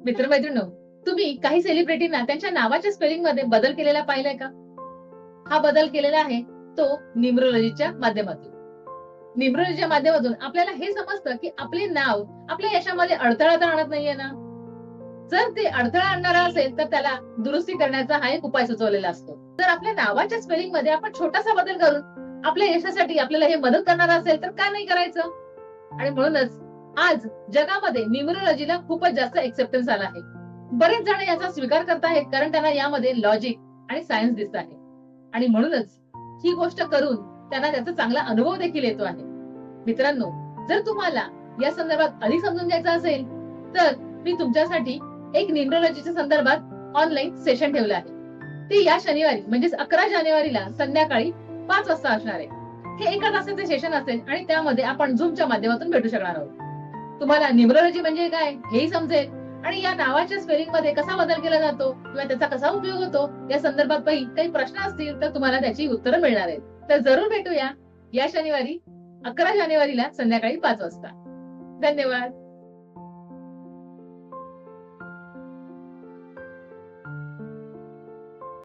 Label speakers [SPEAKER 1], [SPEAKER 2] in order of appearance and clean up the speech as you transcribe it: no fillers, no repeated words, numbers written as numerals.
[SPEAKER 1] मित्रमैत्रिणींनो, तुम्ही काही सेलिब्रिटींना त्यांच्या नावाच्या स्पेलिंग मध्ये बदल केलेला पाहिलाय का? हा बदल केलेला आहे तो न्यूमरोलॉजीच्या माध्यमातून. न्यूमरोलॉजीच्या माध्यमातून आपल्याला हे समजतं की आपले नाव आपल्या यशामध्ये अडथळा तर आणत नाहीये ना. जर ते अडथळा आणणारा असेल तर त्याला दुरुस्ती करण्याचा हा एक उपाय सुचवलेला असतो. जर आपल्या नावाच्या स्पेलिंग मध्ये आपण छोटासा बदल करून आपल्या यशासाठी आपल्याला हे मदत करणार असेल तर का नाही करायचं? आणि म्हणूनच आज जगामध्ये न्यूमरोलॉजीला खूपच जास्त एक्सेप्टन्स आला आहे. बरेच जण याचा स्वीकार करत आहेत कारण त्यांना यामध्ये लॉजिक आणि सायन्स दिसत आहे. आणि म्हणूनच ही गोष्ट करून त्यांना त्याचा चांगला अनुभव देखील येतो आहे. मित्रांनो, जर तुम्हाला या संदर्भात अधिक समजून घ्यायचं असेल तर मी तुमच्यासाठी एक न्यूमरोलॉजीच्या संदर्भात ऑनलाईन सेशन ठेवलं आहे. ते या शनिवारी म्हणजेच 11 जानेवारीला संध्याकाळी 5 वाजता असणार आहे. हे एका तासाचे सेशन असेल आणि त्यामध्ये आपण झूमच्या माध्यमातून भेटू शकणार आहोत. तुम्हाला न्यूमरोलॉजी म्हणजे काय हेही समजेल आणि या नावाच्या स्पेलिंग मध्ये कसा बदल केला जातो किंवा त्याचा कसा उपयोग होतो या संदर्भात काही प्रश्न असतील तर तुम्हाला त्याची उत्तरं मिळणार आहेत. तर जरूर भेटूया या शनिवारी 11 जानेवारीला संध्याकाळी 5 वाजता. धन्यवाद.